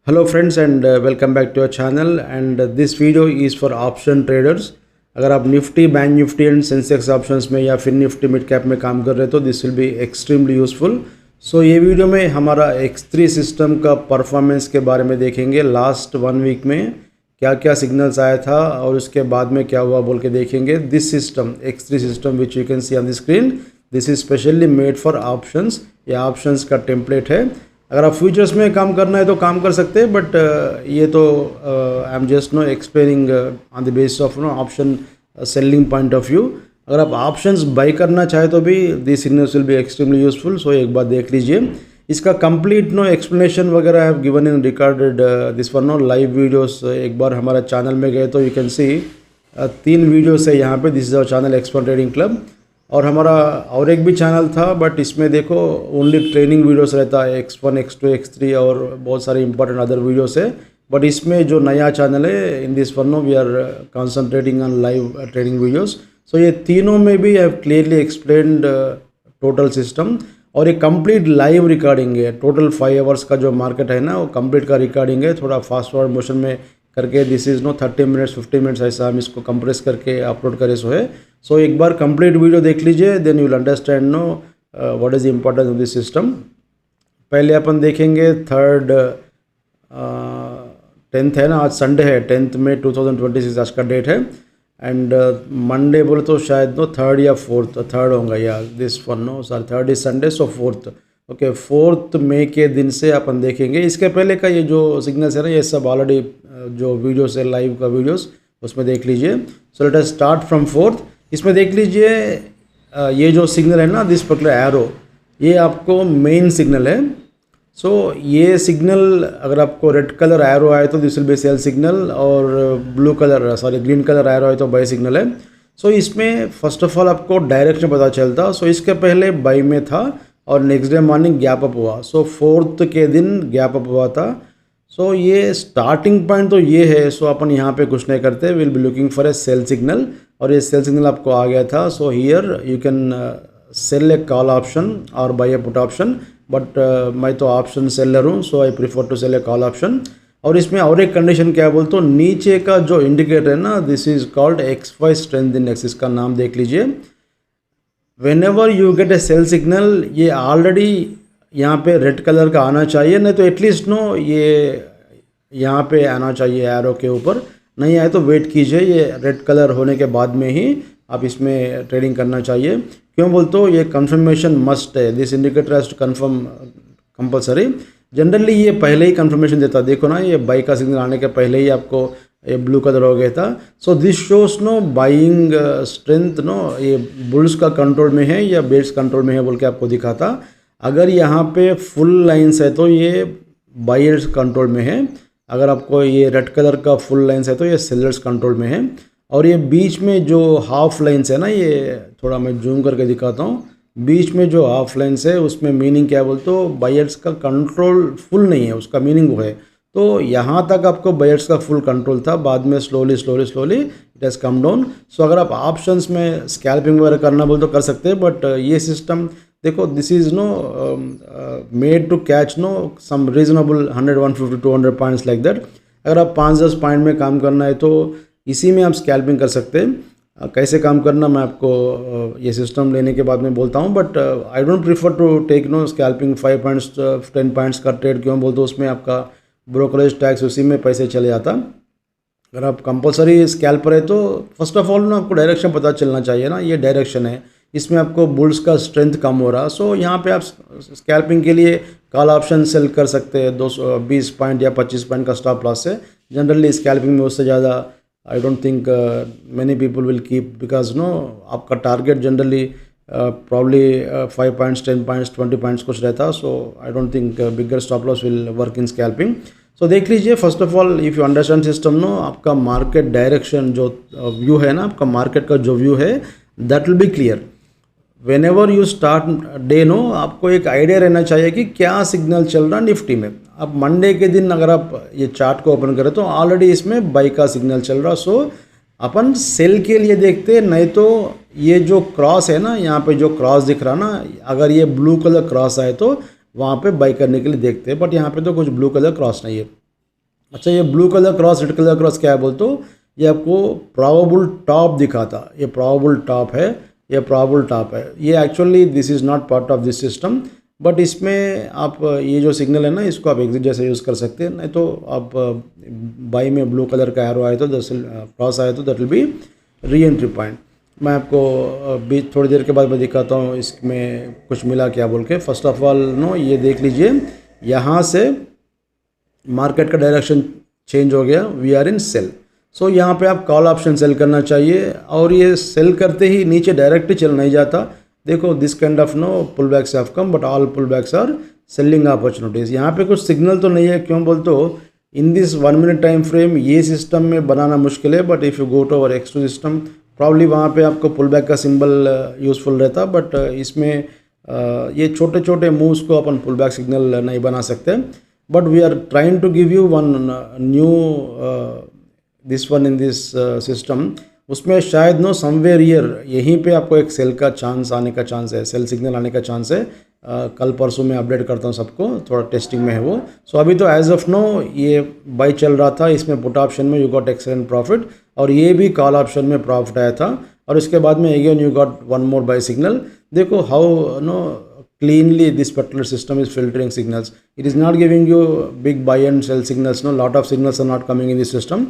Hello friends and welcome back to our channel and this video is for option traders। अगर आप Nifty bank Nifty and Sensex options में या फिर Nifty mid cap में काम कर रहे हो तो this will be extremely useful. So ये वीडियो में हमारा X3 सिस्टम का परफॉर्मेंस के बारे में देखेंगे। लास्ट 1 वीक में क्या क्या सिग्नल्स आया था और उसके बाद में क्या हुआ बोल के देखेंगे। This system X3 system which you can C on the screen, this is specially made for options. ये ऑप्शंस का टेम्पलेट है। अगर आप फ्यूचर्स में काम करना है तो काम कर सकते हैं, बट ये तो I am just no explaining on the basis of no option selling point of view. अगर आप ऑप्शंस बाई करना चाहे तो भी this signals will be extremely useful. So एक बार देख लीजिए इसका कंप्लीट नो एक्सप्लेनेशन वगैरह I have given in recorded this for no live videos. एक बार हमारा चैनल में गए तो यू कैन सी 3 वीडियोस है यहाँ पे। This is our channel expert trading club. और हमारा और एक भी चैनल था बट इसमें देखो ओनली ट्रेनिंग वीडियोस रहता है, X1 X2 X3 और बहुत सारे इंपॉर्टेंट अदर वीडियोस है। बट इसमें जो नया चैनल है in this one no we are concentrating on live training videos. So ये तीनों में भी I have clearly explained total system और ये कंप्लीट लाइव रिकॉर्डिंग है। टोटल 5 आवर्स का जो मार्केट है ना वो कंप्लीट का रिकॉर्डिंग है, थोड़ा फास्ट फॉरवर्ड मोशन में करके। This is no 30 minutes 50 minutes ऐसा हम इसको कंप्रेस करके अपलोड करे सो है। सो एक बार कंप्लीट वीडियो देख लीजिए, then you will understand no what is the importance of this system. पहले अपन देखेंगे 10th है ना, आज संडे है, 10th मई 2026 आज का डेट है। एंड मंडे बोले तो शायद नो 3rd या 4th, 3rd होगा या this one no sorry 3rd is Sunday so 4th। Okay 4th मई के दिन से अपन देखेंगे। इसके पहले का ये जो सिग्नल्स है ना ये सब ऑलरेडी जो वीडियोस है लाइव का वीडियोस उसमें देख लीजिए। So let us start from 4th। इसमें देख लीजिए ये जो सिग्नल है ना दिस पर्टिकुलर एरो, ये आपको मेन सिग्नल है। सो ये सिग्नल अगर आपको रेड कलर एरो आए तो this will be sell signal और blue colour sorry green colour arrow आए तो बाई सिग्नल है। सो इसमें फर्स्ट ऑफ ऑल आपको डायरेक्शन पता चलता। सो इसके पहले बाई में था और next day morning gap up हुआ। सो 4th के दिन गैप अप हुआ था। सो ये स्टार्टिंग पॉइंट तो ये है। सो अपन यहाँ पे कुछ नहीं करते, will be looking for a sell signal और ये सेल सिग्नल आपको आ गया था। So here you can sell a call option और buy a put option, but मैं तो ऑप्शन सेलर हूँ so I prefer to sell a call option. और इसमें और एक कंडीशन क्या बोलते तो नीचे का जो इंडिकेटर है ना this is called XY strength index, इसका नाम देख लीजिए। Whenever you get a sell signal ये ऑलरेडी यहाँ पे रेड कलर का आना चाहिए, नहीं तो एटलीस्ट नो ये यहाँ पे आना चाहिए एरो के ऊपर। नहीं आए तो वेट कीजिए, ये रेड कलर होने के बाद में ही आप इसमें ट्रेडिंग करना चाहिए। क्यों बोलते हो, ये कंफर्मेशन मस्ट है। This indicator has to confirm compulsory. Generally ये पहले ही कंफर्मेशन देता, देखो ना ये बाई का सिग्नल आने के पहले ही आपको ये ब्लू कलर हो गया था। So this shows no buying strength no ये बुल्स का कंट्रोल में है या बेयर्स कंट्रोल में है बोल के आपको दिखाता। अगर यहाँ पे फुल लाइन्स है तो ये बायर्स कंट्रोल में है, अगर आपको ये रेड कलर का फुल लाइन्स है तो ये सेलर्स कंट्रोल में है। और ये बीच में जो हाफ लाइन्स है ना, ये थोड़ा मैं जूम करके दिखाता हूँ। बीच में जो हाफ लाइन्स है उसमें मीनिंग क्या बोलते हो, बायर्स का कंट्रोल फुल नहीं है, उसका मीनिंग वो है। तो यहाँ तक आपको बायर्स का फुल कंट्रोल था, बाद में slowly it has come down. So अगर आप ऑप्शंस में स्कैल्पिंग वगैरह करना बोल तो कर सकते हैं, बट ये सिस्टम देखो this is no made to catch no some reasonable 100 150 200 points like that. अगर आप 5-10 पॉइंट में काम करना है तो इसी में आप स्कैल्पिंग कर सकते हैं। कैसे काम करना मैं आपको ये सिस्टम लेने के बाद में बोलता हूँ, but I don't prefer to take no scalping 5 points 10 points का ट्रेड। क्यों बोलते हो, उसमें आपका ब्रोकरेज टैक्स उसी में पैसे चले जाता। अगर आप कंपलसरी स्कैल्पर है तो फर्स्ट ऑफ ऑल ना आपको डायरेक्शन पता चलना चाहिए ना, ये डायरेक्शन है, इसमें आपको बुल्स का स्ट्रेंथ कम हो रहा। सो यहाँ पे आप स्कैल्पिंग के लिए कॉल ऑप्शन सेल कर सकते हैं 220 पॉइंट या 25 पॉइंट का स्टॉप लॉस है। जनरली स्कैल्पिंग में उससे ज़्यादा I don't think many people will keep, because no आपका target generally probably 5 points 10 points 20 points कुछ रहता। So I don't think bigger stop loss will work in scalping. So देख लीजिए first of all if you understand system no आपका market direction जो view है ना, आपका मार्केट का जो व्यू है that will B clear. Whenever you start day no आपको एक आइडिया रहना चाहिए कि क्या सिग्नल चल रहा निफ्टी में। अब मंडे के दिन अगर आप ये चार्ट को ओपन करें तो ऑलरेडी इसमें बाई का सिग्नल चल रहा। सो अपन सेल के लिए देखते, नहीं तो ये जो क्रॉस है ना यहाँ पे जो क्रॉस दिख रहा ना, अगर ये ब्लू कलर क्रॉस आए तो वहाँ पे बाई करने के लिए देखते हैं, बट यहाँ पे तो कुछ ब्लू कलर क्रॉस नहीं है। अच्छा, ये blue colour cross red colour cross क्या है बोल तो ये आपको प्रोबेबल टॉप दिखाता, ये प्रोबेबल टॉप है, ये प्रोबेबल टॉप है। ये actually this is not part of this system, but इसमें आप ये जो सिग्नल है ना इसको आप एग्जिट जैसे यूज़ कर सकते हैं, नहीं तो आप बाई में ब्लू कलर का एरो आए तो क्रॉस आए तो that will B re entry point. मैं आपको बीच थोड़ी देर के बाद मैं दिखाता हूँ इसमें कुछ मिला क्या बोल के। फर्स्ट ऑफ ऑल नो ये देख लीजिए, यहाँ से मार्केट का डायरेक्शन चेंज हो गया, वी आर इन सेल। सो यहाँ पे आप कॉल ऑप्शन सेल करना चाहिए, और ये सेल करते ही नीचे डायरेक्टली चल नहीं जाता। देखो this kind of no pullbacks have come, but all pullbacks are selling opportunities. यहाँ पे कुछ सिग्नल तो नहीं है, क्यों बोल तो in this 1 minute time frame ये सिस्टम में बनाना मुश्किल है, but if you go to our X2 system probably वहाँ पे आपको पुल बैक का सिंबल यूज़फुल रहता, बट इसमें ये छोटे छोटे मूव्स को अपन पुल बैक सिग्नल नहीं बना सकते। But we are trying to give you one new this one in this system. उसमें शायद नो समवेयर ईयर यहीं पे आपको एक सेल का चांस आने का चांस है, सेल सिग्नल आने का चांस है। कल परसों में अपडेट करता हूँ सबको, थोड़ा टेस्टिंग में है वो। सो अभी तो एज ऑफ नो ये बाई चल रहा था, इसमें पुट ऑप्शन में यू गॉट एक्सेलेंट प्रॉफिट, और ये भी कॉल ऑप्शन में प्रॉफिट आया था, और इसके बाद में again you got one more buy signal. देखो how no cleanly this particular system is filtering signals. It is not giving you big buy and sell signals, no, lot of signals are not coming in this system.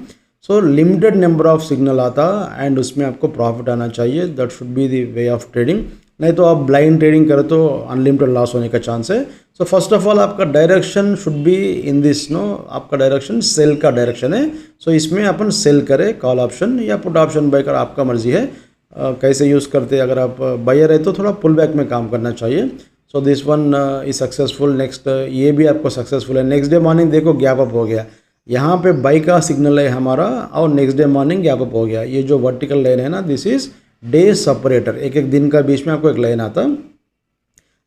So limited number of signal आता and उसमें आपको profit आना चाहिए, that should be the way of trading। नहीं तो आप blind trading करें तो अनलिमिटेड लॉस होने का चांस है। सो फर्स्ट ऑफ ऑल आपका direction should be in this no, आपका डायरेक्शन सेल का डायरेक्शन है। सो इसमें अपन सेल करें कॉल ऑप्शन या पुट ऑप्शन बाय कर, आपका मर्जी है कैसे यूज़ करते। अगर आप बायर है तो थोड़ा पुल बैक में काम करना चाहिए। So this one is successful. Next ये भी आपको सक्सेसफुल है। नेक्स्ट डे मॉर्निंग देखो गैप अप हो गया, यहाँ पे बाई का सिग्नल है हमारा, और next day morning gap up हो गया। ये जो वर्टिकल लाइन है ना, दिस इज डे सेपरेटर, एक एक दिन का बीच में आपको एक लाइन आता।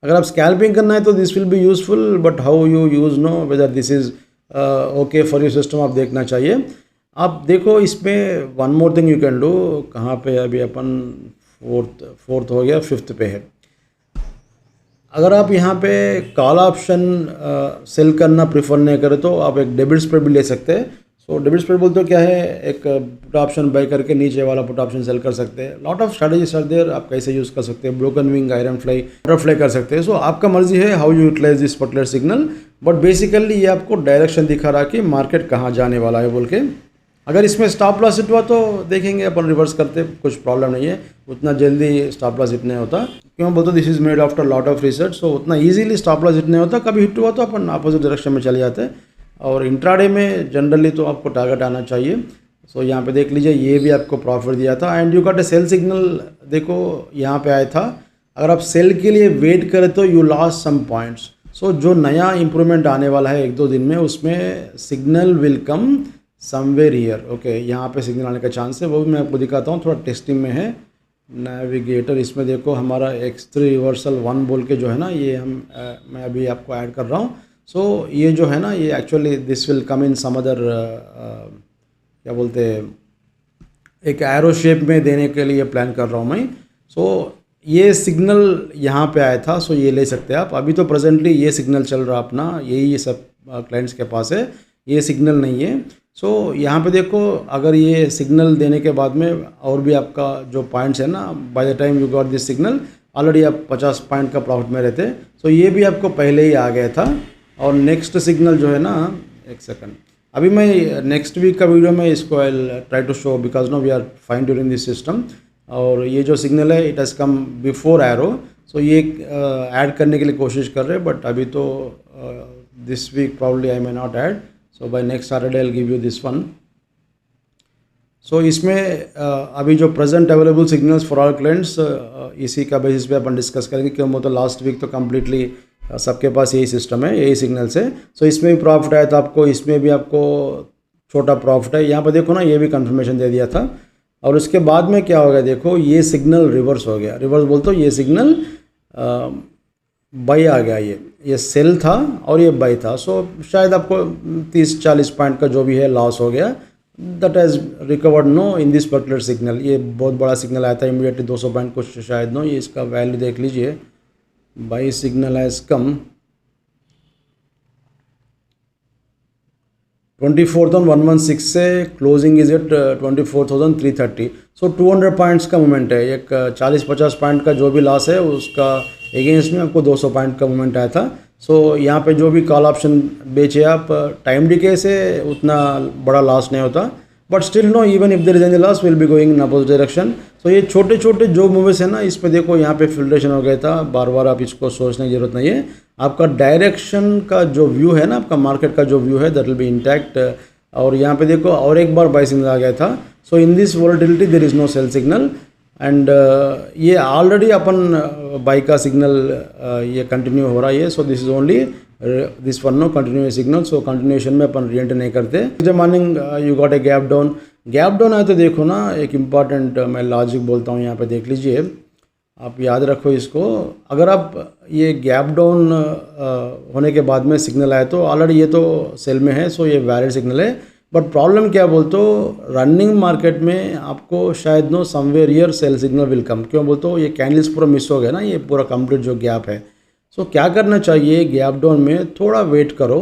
अगर आप स्कैल्पिंग करना है तो this will be useful, but how you use know whether this is okay for your system, आप देखना चाहिए। आप देखो इसमें one more thing you can do, कहाँ पे अभी अपन फोर्थ हो गया, फिफ्थ पे है। अगर आप यहाँ पे कॉल ऑप्शन सेल करना प्रेफर नहीं करें तो आप एक डेबिट स्प्रेड भी ले सकते हैं। सो डेबिट स्प्रेड बोलते हो क्या है, एक पुट ऑप्शन बाय करके नीचे वाला पुट ऑप्शन सेल कर सकते हैं। Lot of strategies are there, आप कैसे यूज़ कर सकते हैं, broken wing, iron fly, butterfly कर सकते हैं। सो आपका मर्जी है how you utilize this particular signal, but basically ये आपको डायरेक्शन दिखा रहा कि मार्केट कहाँ जाने वाला है बोल के। अगर इसमें स्टॉप लॉस हिट हुआ तो देखेंगे अपन रिवर्स करते, कुछ प्रॉब्लम नहीं है, उतना जल्दी स्टॉप लॉस हिट नहीं होता। क्यों बोलते this is made after lot of research, so उतना इजीली स्टॉप लॉस हिट नहीं होता। कभी हिट हुआ तो अपन अपोजिट डायरेक्शन में चले जाते हैं, और इंट्राडे में जनरली तो आपको टारगेट आना चाहिए। सो यहाँ पे देख लीजिए ये भी आपको प्रॉफिट दिया था, and you got a sell signal, देखो यहाँ पे आया था। अगर आप सेल के लिए वेट करें तो यू लॉस सम पॉइंट्स। सो जो नया इंप्रूवमेंट आने वाला है 1-2 दिन में, उसमें signal will come somewhere here. Okay, यहाँ पे सिग्नल आने का चांस है, वो भी मैं आपको दिखाता हूँ, थोड़ा टेस्टिंग में है। नेविगेटर इसमें देखो हमारा X3 रिवर्सल 1 बोल के जो है ना, ये मैं अभी आपको ऐड कर रहा हूँ। सो ये जो है ना, ये actually this will come in some other क्या बोलते हैं, एक एरो शेप में देने के लिए प्लान कर रहा हूँ मैं। सो ये सिग्नल यहाँ पे आया था, सो ये ले सकते हैं आप। अभी तो प्रेजेंटली ये सिग्नल चल रहा अपना, यही सब क्लाइंट्स के पास है, ये सिग्नल नहीं है। सो यहाँ पे देखो अगर ये सिग्नल देने के बाद में और भी आपका जो पॉइंट्स है ना, by the time you got this signal already आप 50 पॉइंट का प्रॉफिट में रहते। सो ये भी आपको पहले ही आ गया था। और नेक्स्ट सिग्नल जो है ना, एक सेकंड, अभी मैं नेक्स्ट वीक का वीडियो में इसको I try to show, because no we are fine during this system. और ये जो सिग्नल है it has come before arrow, so ये ऐड करने के लिए कोशिश कर रहे हैं, बट अभी तो this week probably I may not add. So by next Saturday I give you this one. So इसमें अभी जो present available signals for all clients, इसी का बेसिस पे अपन डिस्कस करेंगे, क्यों वो तो लास्ट वीक तो कम्प्लीटली सबके पास यही सिस्टम है, यही सिग्नल्स है। सो इसमें भी प्रॉफिट आया था आपको, इसमें भी आपको छोटा प्रॉफिट है। यहाँ पर देखो ना, ये भी कंफर्मेशन दे दिया था, और उसके बाद में क्या हो गया देखो, ये सिग्नल रिवर्स हो गया। रिवर्स बोलते हो, ये सिग्नल बाई आ गया, ये सेल था और ये बाई था। सो शायद आपको 30-40 पॉइंट का जो भी है लॉस हो गया, that has recovered no in this particular signal. ये बहुत बड़ा सिग्नल आया था इमीडिएटली 200 पॉइंट कुछ शायद नो, ये इसका वैल्यू देख लीजिए, बाई सिग्नल हैज़ कम 24,116 से closing is at 24,330। So 200 points का मूवमेंट है। एक 40-50 पॉइंट का जो भी लॉस है उसका अगेंस्ट में आपको 200 पॉइंट का मूवमेंट आया था। सो यहाँ पे जो भी कॉल ऑप्शन बेचे आप, टाइम डिके से उतना बड़ा लॉस नहीं होता, but still no, even if there is any loss will be going in opposite direction. So ये छोटे छोटे जो मूवमेंट्स है ना, इस पे देखो यहाँ पे फिल्ट्रेशन हो गया था, बार बार आप इसको सोचने की जरूरत नहीं है। आपका डायरेक्शन का जो व्यू है ना, आपका मार्केट का जो व्यू है, दैट विल बी इंटैक्ट। और यहाँ पे देखो और एक बार बाय सिग्नल आ गया था। So in this volatility there is no sell signal, and ये ऑलरेडी अपन बाई का सिग्नल ये कंटिन्यू हो रहा है। So this is only this one no continue signal. So continuation में अपन री एंटर नहीं करते। Next morning you got a gap down. Gap down है तो देखो ना, एक इम्पॉर्टेंट मैं लॉजिक बोलता हूँ यहाँ पे, देख लीजिए, आप याद रखो इसको। अगर आप ये गैप डाउन होने के बाद में सिग्नल आए तो ऑलरेडी ये तो सेल में है, सो ये वैलिड सिग्नल है। बट प्रॉब्लम क्या बोलते हो, रनिंग मार्केट में आपको शायद no somewhere here sell signal will come. क्यों बोलते हो, ये कैंडल्स पूरा मिस हो गया ना, ये पूरा कंप्लीट जो गैप है। सो क्या करना चाहिए, गैप डाउन में थोड़ा वेट करो।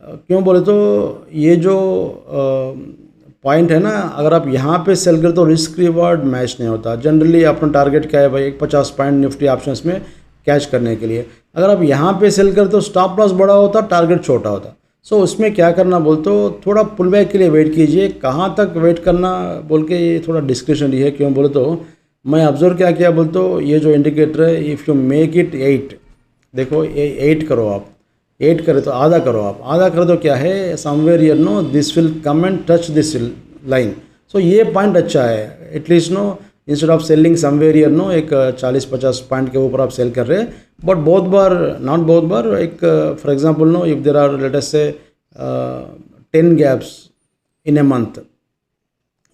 क्यों बोले तो ये जो पॉइंट है ना, अगर आप यहाँ पे सेल करते तो रिस्क रिवार्ड मैच नहीं होता। जनरली अपना टारगेट क्या है भाई, एक 50 पॉइंट निफ्टी ऑप्शंस में कैच करने के लिए। अगर आप यहाँ पे सेल करते तो स्टॉप लॉस बड़ा होता, टारगेट छोटा होता। सो उसमें क्या करना बोलते हो, थोड़ा पुल बैक के लिए वेट कीजिए। कहाँ तक वेट करना बोल के ये थोड़ा डिस्क्रिप्शन है। क्यों बोले तो मैं ऑब्जर्व क्या किया बोलते हो, ये जो इंडिकेटर है, इफ़ यू मेक इट 8, देखो ये 8 करो, आप 8 करे तो आधा करो, आप आधा करो तो क्या है, somewhere here no this will come and touch this line. So ये पॉइंट अच्छा है, at least no instead of selling somewhere here no एक 40-50 पॉइंट के ऊपर आप सेल कर रहे हैं। बट बहुत बार, नॉट बहुत बार, एक for example no, if there are let us से 10 गैप्स इन ए मंथ,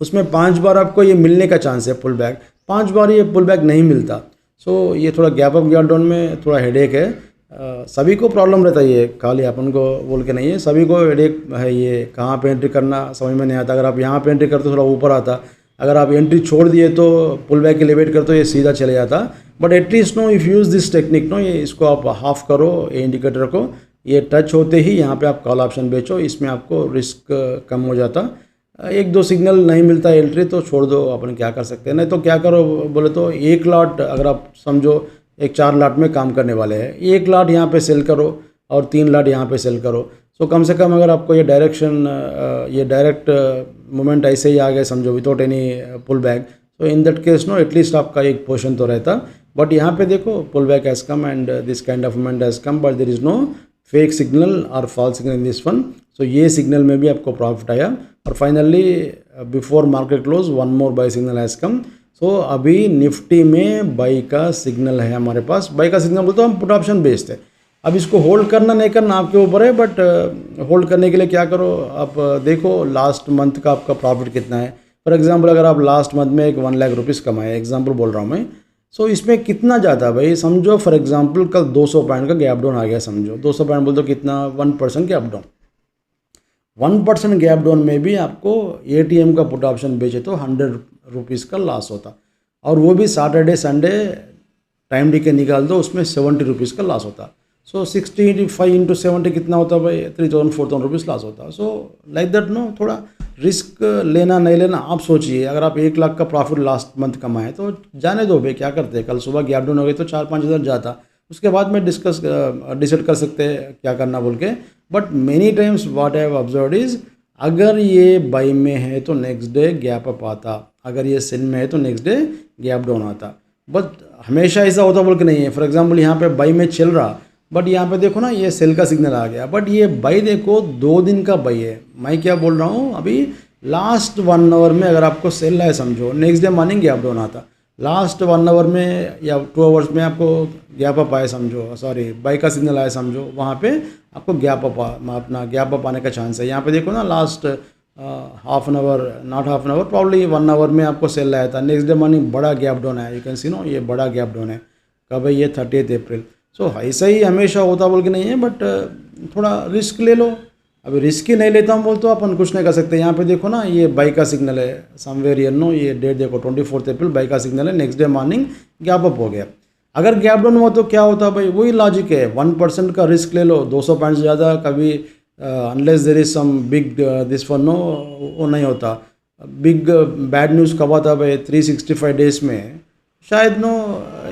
उसमें 5 बार आपको ये मिलने का चांस है पुल बैक, 5 बार ये पुल बैक नहीं मिलता। सो ये थोड़ा गैप अप गैप डाउन में थोड़ा हेडेक है। सभी को प्रॉब्लम रहता है, ये खाली अपन को बोल के नहीं है, सभी को हेडेक है। ये कहाँ पे एंट्री करना समझ में नहीं आता। अगर आप यहाँ पे एंट्री करते तो थोड़ा ऊपर आता, अगर आप एंट्री छोड़ दिए तो पुल बैक के लिए वेट करते तो ये सीधा चले जाता। But at least no if use this technique no, ये इसको आप हाफ करो, ये इंडिकेटर को, ये टच होते ही यहाँ पे आप कॉल ऑप्शन बेचो, इसमें आपको रिस्क कम हो जाता। 1-2 सिग्नल नहीं मिलता एंट्री तो छोड़ दो, अपन क्या कर सकते हैं। नहीं तो क्या करो बोले तो, एक लॉट अगर आप समझो एक 4 लॉट में काम करने वाले हैं, एक लॉट यहाँ पे सेल करो और 3 लॉट यहाँ पे सेल करो। सो कम से कम अगर आपको ये डायरेक्शन, ये डायरेक्ट मूवमेंट ऐसे ही आ गए समझो, विदाउट एनी पुल बैक, तो in that case no at least आपका एक पोर्शन तो रहता। बट यहाँ पे देखो pull back has come and this kind of movement has come, but there is no fake signal और false signal in this one. So ये सिग्नल में भी आपको प्रॉफिट आया। और finally before market close one more buy signal has come. So अभी निफ्टी में by का सिग्नल है हमारे पास। बाई का सिग्नल बोलते हम पुट ऑप्शन बेचते हैं। अब इसको होल्ड करना नहीं करना आपके ऊपर है, बट होल्ड करने के लिए क्या करो, आप देखो लास्ट मंथ का आपका प्रॉफिट कितना है। फॉर एग्जांपल अगर आप लास्ट मंथ में एक 1 लाख रुपीज़ कमाए, एग्जांपल बोल रहा हूँ मैं, सो इसमें कितना जाता भाई, समझो फॉर एग्जांपल कल 200 पॉइंट का गैप डाउन आ गया, समझो 200 पॉइंट बोल दो कितना, 1% गैप डाउन। 1% गैप डाउन में भी आपको ATM का पुट ऑप्शन बेचे तो 100 रुपीज़ का लॉस होता, और वो भी सैटरडे संडे टाइम डी के निकाल दो, उसमें 70 रुपीज़ का लॉस होता। सो 65 इंटू 70 कितना होता भाई, 3000-4000 रुपीज़ लॉस होता। सो लाइक दैट नो, थोड़ा रिस्क लेना नहीं लेना आप सोचिए। अगर आप 1 लाख का प्रॉफिट लास्ट मंथ कमाए तो जाने दो भाई, क्या करते हैं, कल सुबह गैप डाउन हो गई तो 4-5 हज़ार जाता, उसके बाद में डिसाइड कर सकते हैं क्या करना बोल के। But many times what I have observed is, अगर ये बाई में है तो नेक्स्ट डे गैप अप आता, अगर ये सेल में है तो नेक्स्ट डे गैप डाउन आता। बट हमेशा ऐसा होता बोल के नहीं है। फॉर एग्जांपल यहाँ पे बाई में चल रहा, बट यहाँ पे देखो ना ये सेल का सिग्नल आ गया, बट ये बाई देखो 2 दिन का बाई है। मैं क्या बोल रहा हूँ, अभी लास्ट 1 आवर में अगर आपको सेल है समझो, next day morning gap down आता, लास्ट 1 आवर में या 2 आवर्स में आपको गैप अप आए समझो, सॉरी बाई का सिग्नल आए समझो, वहाँ पे आपको गैप अप अपना गैप अप आने का चांस है। यहाँ पे देखो ना last half an hour, not half an hour, probably 1 hour में आपको सेल आया था, नेक्स्ट डे मॉर्निंग बड़ा गैप डाउन है। यू कैन सी नो, ये बड़ा गैप डाउन है, कब है ये 30 अप्रैल। सो ऐसा ही हमेशा होता बोल के नहीं है, बट थोड़ा रिस्क ले लो। अभी रिस्क ही नहीं लेता हूँ बोल तो अपन कुछ नहीं कर सकते। यहाँ पे देखो ना ये बाई का सिग्नल है समवेयर हियर नो, ये डेट देखो 24 अप्रैल बाई का सिग्नल है, next day morning gap up हो गया। अगर गैप डाउन हुआ तो क्या होता भाई, वही लॉजिक है, 1% का रिस्क ले लो, 200 पॉइंट से ज़्यादा कभी unless there is some big this one no, वो नहीं होता। बिग बैड न्यूज़ कब आता भाई? 365 डेज में शायद नो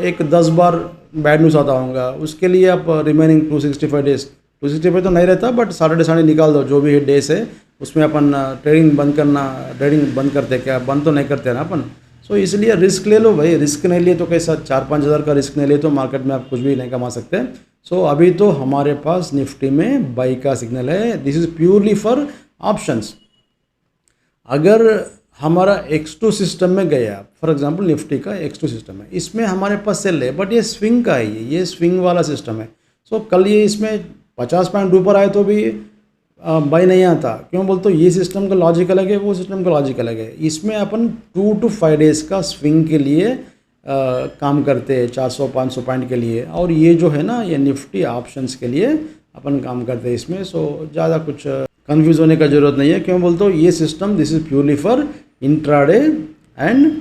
एक 10 बार बैड न्यूज़ आता होगा। उसके लिए आप रिमेनिंग 265 डेज, 265 तो नहीं रहता बट सैटरडे संडे निकाल दो, जो भी है डेज है उसमें अपन ट्रेडिंग बंद करते, क्या बंद तो नहीं करते ना अपन। सो इसलिए रिस्क ले लो भाई, रिस्क नहीं लिए तो कैसा 4-5 हज़ार का रिस्क नहीं लिए तो मार्केट में आप कुछ भी नहीं कमा सकते। सो अभी तो हमारे पास निफ्टी में बाई का सिग्नल है, this is purely for options. अगर हमारा X2 सिस्टम में गया, फॉर एग्जांपल निफ्टी का X2 सिस्टम है, इसमें हमारे पास सेल है बट ये स्विंग का है, ये स्विंग वाला सिस्टम है। सो कल ये इसमें 50 पॉइंट ऊपर आए तो भी बाई नहीं आता, क्यों बोल तो ये सिस्टम का लॉजिक अलग है, वो सिस्टम का लॉजिक अलग है। इसमें अपन 2 to 5 डेज़ का स्विंग के लिए काम करते हैं, 400-500 पॉइंट के लिए। और ये जो है ना, ये निफ्टी ऑप्शंस के लिए अपन काम करते हैं इसमें। सो ज़्यादा कुछ कंफ्यूज होने का ज़रूरत नहीं है, क्यों बोल तो ये system this is purely for intraday and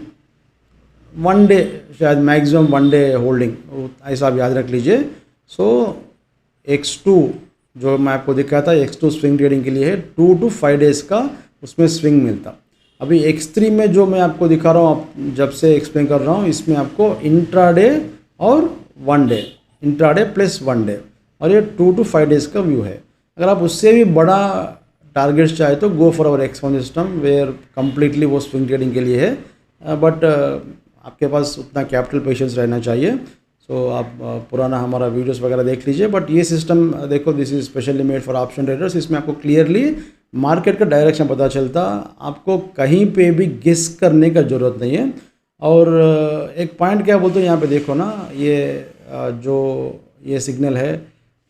one day, शायद मैक्सिमम वन डे होल्डिंग, ऐसा आप याद रख लीजिए। सो X2 जो मैं आपको दिखाया था, X2 स्विंग ट्रेडिंग के लिए है, 2 to 5 डेज़ का उसमें स्विंग मिलता। अभी X3 में जो मैं आपको दिखा रहा हूँ, जब से एक्सप्लेन कर रहा हूँ, इसमें आपको इंट्राडे और one day, intraday plus one day, और ये 2 to 5 डेज़ का व्यू है। अगर आप उससे भी बड़ा टारगेट्स चाहे तो go for our X1 system, where completely वो स्विंग ट्रेडिंग के लिए है। बट आपके पास उतना कैपिटल पेशेंस रहना चाहिए। सो आप पुराना हमारा वीडियोस वगैरह देख लीजिए। बट ये सिस्टम देखो, this is specially made for option traders. इसमें आपको क्लियरली मार्केट का डायरेक्शन पता चलता, आपको कहीं पे भी गेस करने का ज़रूरत नहीं है। और एक पॉइंट क्या बोलते हैं यहाँ पे देखो ना, ये जो ये सिग्नल है,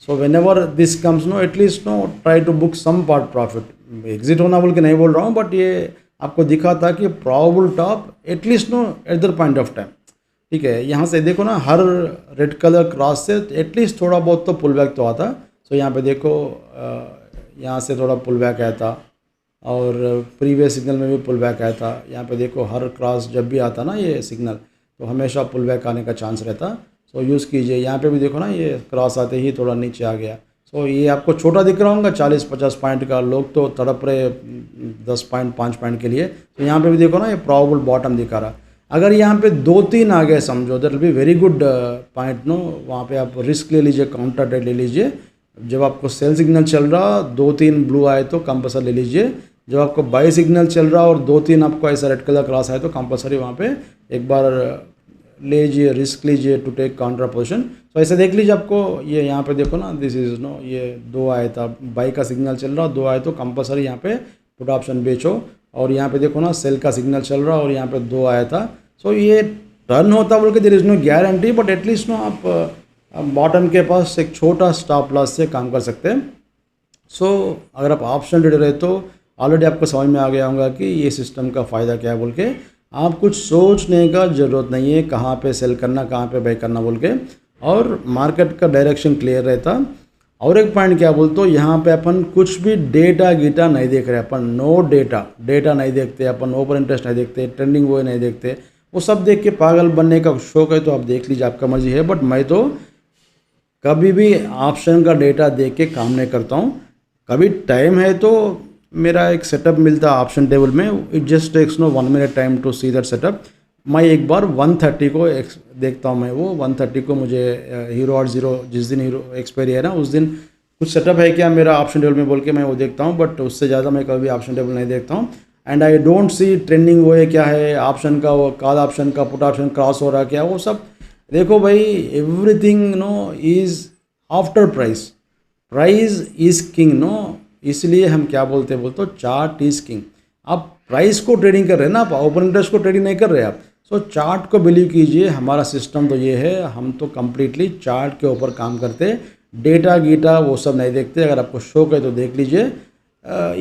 so whenever this comes no, at least no try to book some part profit. Exit होना बोल के नहीं बोल रहा हूँ, बट ये आपको दिखाता कि probable top at least no at the point of time, ठीक है। यहाँ से देखो ना, हर रेड कलर क्रॉस से एटलीस्ट थोड़ा बहुत तो पुल बैक तो आता। सो यहाँ पे देखो, यहाँ से थोड़ा पुल बैक आया था, और प्रीवियस सिग्नल में भी पुल बैक आया था। यहाँ पे देखो, हर क्रॉस जब भी आता ना ये सिग्नल, तो हमेशा पुल बैक आने का चांस रहता। सो यूज़ कीजिए। यहाँ पे भी देखो ना, ये क्रॉस आते ही थोड़ा नीचे आ गया। सो ये आपको छोटा दिख रहा होगा 40-50 पॉइंट का, लोग तो तड़प रहे 10 पॉइंट 5 पॉइंट के लिए। तो यहाँ पे भी देखो ना, ये प्रॉबल बॉटम दिखा रहा। अगर यहाँ पे 2-3 आ गए समझो, that will be very good point no. वहाँ पे आप रिस्क ले लीजिए, काउंटर ट्रेड ले लीजिए। जब आपको सेल सिग्नल चल रहा, 2-3 ब्लू आए तो कंपल्सरी ले लीजिए। जब आपको बाई सिग्नल चल रहा और 2-3 आपको ऐसा रेड कलर क्रॉस आए तो कंपल्सरी वहाँ पे एक बार लीजिए, रिस्क लीजिए टू टेक काउंटर पोजिशन। तो ऐसे देख लीजिए। आपको ये यहाँ पे देखो ना, दिस इज नो, ये 2 आया था, बाई का सिग्नल चल रहा, 2 आए तो कंपल्सरी यहाँ पे पुट ऑप्शन बेचो। और यहाँ पे देखो ना, सेल का सिग्नल चल रहा और यहाँ पे 2 आया था। सो ये टर्न होता बोल के there is no guarantee, but at least no आप बॉटम के पास एक छोटा स्टॉप लॉस से काम कर सकते हैं। सो अगर आप ऑप्शन ट्रेडर है तो ऑलरेडी आपको समझ में आ गया होगा कि ये सिस्टम का फ़ायदा क्या है बोल के। आप कुछ सोचने का ज़रूरत नहीं है कहाँ पे सेल करना, कहाँ पे बाई करना बोल के, और मार्केट का डायरेक्शन क्लियर रहता। और एक पॉइंट क्या बोलते हो, यहाँ पे अपन कुछ भी डेटा गीटा नहीं देख रहे, अपन नो डेटा नहीं देखते, अपन ओपन इंटरेस्ट नहीं देखते, ट्रेंडिंग वो नहीं देखते। वो सब देख के पागल बनने का शौक है तो आप देख लीजिए, आपका मर्जी है। बट मैं तो कभी भी ऑप्शन का डेटा देख के काम नहीं करता हूँ। कभी टाइम है तो मेरा एक सेटअप मिलता है ऑप्शन टेबल में, it just takes no 1 minute time to see that setup. मैं एक बार 130 को देखता हूँ, मैं वो 130 को मुझे हीरो और जीरो, जिस दिन हीरो एक्सपायरी है ना उस दिन कुछ सेटअप है क्या मेरा ऑप्शन टेबल में बोल के मैं वो देखता हूँ। बट उससे ज़्यादा मैं कभी ऑप्शन टेबल नहीं देखता हूँ। And I don't see trending वो है क्या है, ऑप्शन का, वो कॉल ऑप्शन का, पुट ऑप्शन क्रॉस हो रहा है क्या, वो सब देखो भाई। Everything no is after price, price is king no. इसलिए हम क्या बोलते चार्ट इज़ किंग। आप प्राइस को ट्रेडिंग कर रहे हैं ना, आप ओपन इंटरेस्ट को ट्रेडिंग नहीं कर रहे आप। सो चार्ट को बिलीव कीजिए। हमारा सिस्टम तो ये है, हम तो कम्प्लीटली चार्ट के ऊपर काम करते, डेटा गीटा वो सब नहीं देखते। अगर आपको शौक है तो देख लीजिए।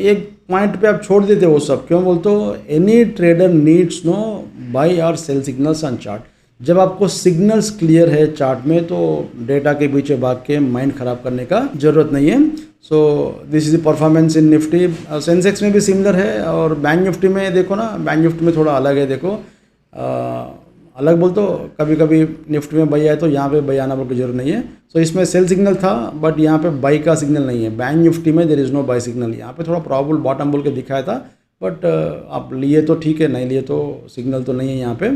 एक पॉइंट पे आप छोड़ देते वो सब, क्यों बोलते हो, any trader needs no buy और सेल सिग्नल्स ऑन चार्ट। जब आपको सिग्नल्स क्लियर है चार्ट में तो डेटा के पीछे भाग के माइंड ख़राब करने का ज़रूरत नहीं है। So this is the performance in Nifty. Sensex में भी सिमिलर है, और बैंक निफ्टी में देखो ना, बैंक निफ्टी में थोड़ा अलग है। देखो अलग बोल तो कभी कभी निफ्टी में बाई आए तो यहाँ पे बाई आना बोल की जरूरत नहीं है। सो इसमें सेल सिग्नल था बट यहाँ पे बाई का सिग्नल नहीं है। बैंक निफ्टी में there is no buy signal. यहाँ पे थोड़ा प्रॉबल बॉटम बोल के दिखाया था बट आप लिए तो ठीक है, नहीं लिए तो सिग्नल तो नहीं है यहाँ पे।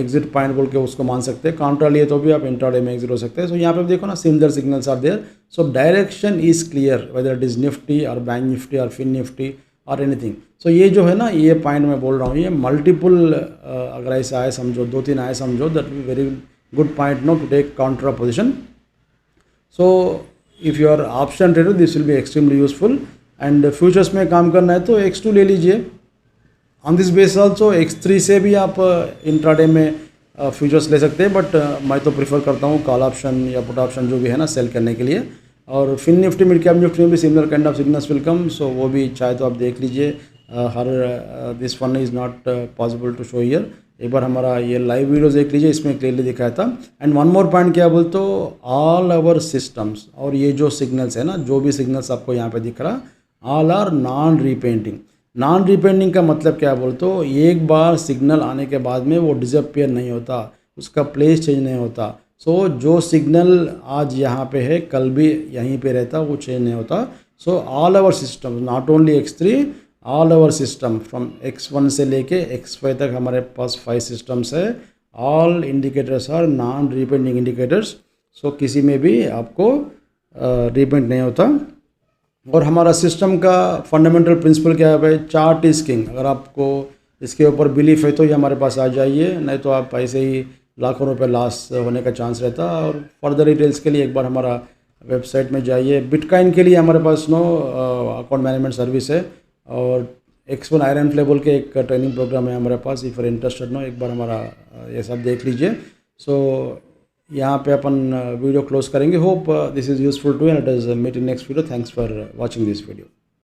एग्जिट पॉइंट बोल के उसको मान सकते हैं। काउंटर लिए तो भी आप इंट्राडे में एग्जिट हो सकते हैं। सो यहाँ पे देखो ना similar signals are there. So direction is clear whether it is Nifty और बैंक निफ्टी और फिन निफ्टी और एनीथिंग। सो ये जो है ना ये पॉइंट मैं बोल रहा हूँ, ये मल्टीपल अगर ऐसा आए समझो, 2-3 आए समझो, that will very good point no to take counter position. So if you are option trader this will be extremely useful. And futures में काम करना है तो X2 ले लीजिए। On this base also X3 से भी आप इंट्राडे में फ्यूचर्स ले सकते हैं बट मैं तो प्रीफर करता हूँ कॉल ऑप्शन या पुट ऑप्शन जो भी है ना सेल करने के लिए। और fin Nifty mid cap Nifty में भी similar kind of signals will come. So वो भी चाहे तो आप देख लीजिए। हर this one is not possible to show here. एक बार हमारा ये लाइव वीडियोस देख लीजिए, इसमें क्लियरली दिखाया था। एंड वन मोर पॉइंट क्या बोलते हो, ऑल आवर सिस्टम्स और ये जो सिग्नल्स है ना, जो भी सिग्नल्स आपको यहाँ पे दिख रहा, all are non repainting. Non repainting का मतलब क्या बोलते हो, एक बार सिग्नल आने के बाद में वो डिसअपियर नहीं होता, उसका प्लेस चेंज नहीं होता। सो जो सिग्नल आज यहाँ पे है कल भी यहीं पे रहता, वो चेंज नहीं होता। So all our system not only X3, all our system from X1 से लेके X5 तक हमारे पास 5 सिस्टम्स है। All indicators are non repainting indicators. So किसी में भी आपको रिपेंड नहीं होता। और हमारा सिस्टम का फंडामेंटल प्रिंसिपल क्या है भाई, चार्ट इज किंग। अगर आपको इसके ऊपर बिलीफ है तो ये हमारे पास आ जाइए, नहीं तो आप ऐसे ही लाखों रुपए लॉस होने का चांस रहता। और फर्दर डिटेल्स के लिए एक बार हमारा वेबसाइट में जाइए। बिटकॉइन के लिए हमारे पास अकाउंट मैनेजमेंट सर्विस है और X1 आयरन फ्ले बोल के एक ट्रेनिंग प्रोग्राम है हमारे पास। इफ़ यू इंटरेस्टेड एक बार हमारा ये सब देख लीजिए। सो यहाँ पे अपन वीडियो क्लोज करेंगे। Hope this is useful to and it is meet in next video. Thanks for watching this video.